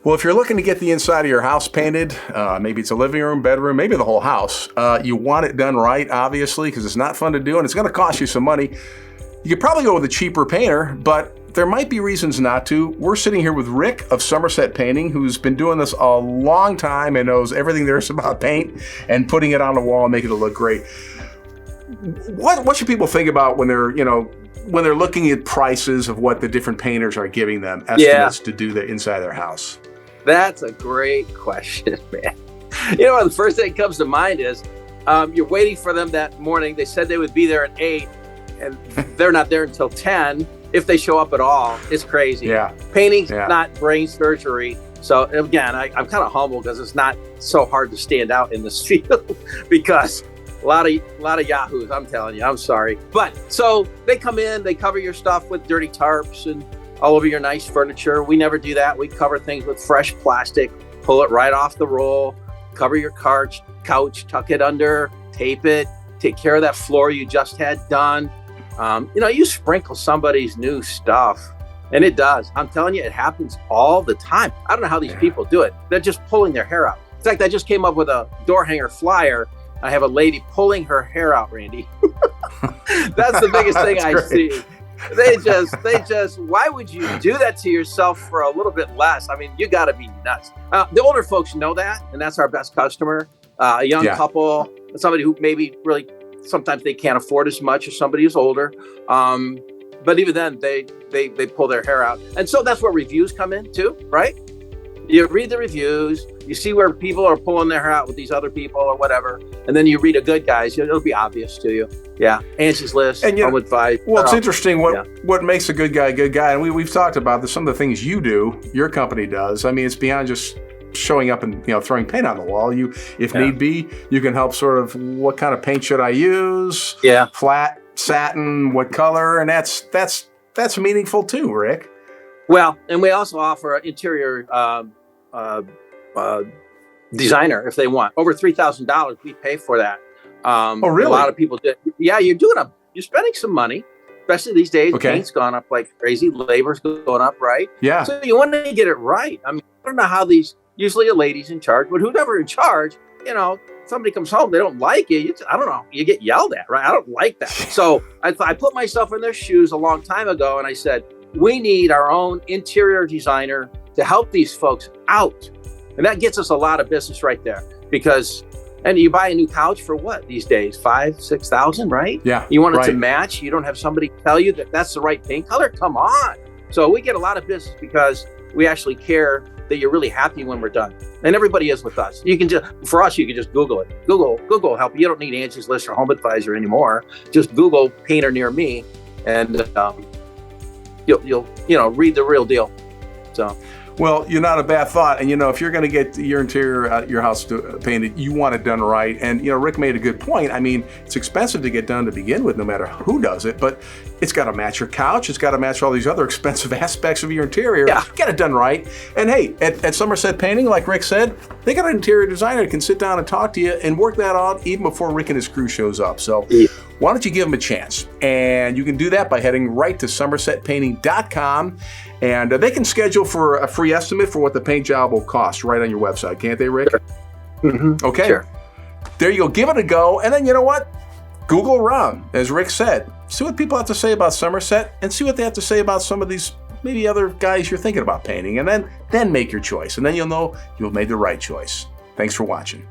Well, if you're looking to get the inside of your house painted, maybe it's a living room, bedroom, maybe the whole house, you want it done right, obviously, because it's not fun to do and it's going to cost you some money. You could probably go with a cheaper painter, but there might be reasons not to. We're sitting here with Rick of Somerset Painting, who's been doing this a long time and knows everything there is about paint and putting it on the wall and making it look great. What should people think about when they're looking at prices of what the different painters are giving them estimates to do the inside of their house? That's a great question, man. The first thing that comes to mind is you're waiting for them that morning. They said they would be there at 8, and they're not there until 10, if they show up at all. It's crazy. Yeah. Painting's not brain surgery. So again, I'm kind of humble because it's not so hard to stand out in this field because a lot of yahoos, I'm telling you, I'm sorry. But so they come in, they cover your stuff with dirty tarps and all over your nice furniture. We never do that. We cover things with fresh plastic, pull it right off the roll, cover your couch, tuck it under, tape it, take care of that floor you just had done. You sprinkle somebody's new stuff and it does. I'm telling you, it happens all the time. I don't know how these people do it. They're just pulling their hair out. In fact, I just came up with a door hanger flyer. I have a lady pulling her hair out, Randy. That's the biggest thing I see. They just, why would you do that to yourself for a little bit less? I mean, you got to be nuts. The older folks know that, and that's our best customer. A young couple, somebody who maybe really, sometimes they can't afford as much as somebody who's older. But even then, they pull their hair out. And so that's where reviews come in too, right? You read the reviews, you see where people are pulling their hair out with these other people or whatever, and then you read a good guy's. It'll be obvious to you. Yeah, Angie's List, and Home Advice. Well, it's interesting what makes a good guy a good guy, and we've talked about this. Some of the things you do, your company does. I mean, it's beyond just showing up and throwing paint on the wall. You, if need be, you can help sort of what kind of paint should I use? Yeah, flat, satin, what color, and that's meaningful too, Rick. Well, and we also offer an interior designer if they want. Over $3,000, we pay for that. Oh, really? A lot of people do. Yeah, you're spending some money, especially these days. Okay. Paint's gone up like crazy. Labor's going up, right? Yeah. So you want to get it right. I mean, I don't know how usually a lady's in charge, but whoever in charge, somebody comes home, they don't like it. I don't know. You get yelled at, right? I don't like that. So I put myself in their shoes a long time ago, and I said, we need our own interior designer to help these folks out. And that gets us a lot of business right there and you buy a new couch for what these days? $5,000-$6,000, right? Yeah. You want it to match. You don't have somebody tell you that that's the right paint color. Come on. So we get a lot of business because we actually care that you're really happy when we're done. And everybody is with us. You can just Google it. Google will help you. You don't need Angie's List or Home Advisor anymore. Just Google painter near me and you'll read the real deal. So. Well, you're not a bad thought. And, if you're going to get your interior, your house painted, you want it done right. And, Rick made a good point. I mean, it's expensive to get done to begin with, no matter who does it. But it's got to match your couch. It's got to match all these other expensive aspects of your interior. Yeah. Get it done right. And, hey, at Somerset Painting, like Rick said, they got an interior designer that can sit down and talk to you and work that out even before Rick and his crew shows up. So why don't you give them a chance? And you can do that by heading right to somersetpainting.com. And they can schedule for a free estimate for what the paint job will cost right on your website, can't they, Rick? Sure. Mm-hmm. Okay. Sure. There you go. Give it a go. And then you know what? Google around, as Rick said. See what people have to say about Somerset and see what they have to say about some of these maybe other guys you're thinking about painting. And then make your choice. And then you'll know you've made the right choice. Thanks for watching.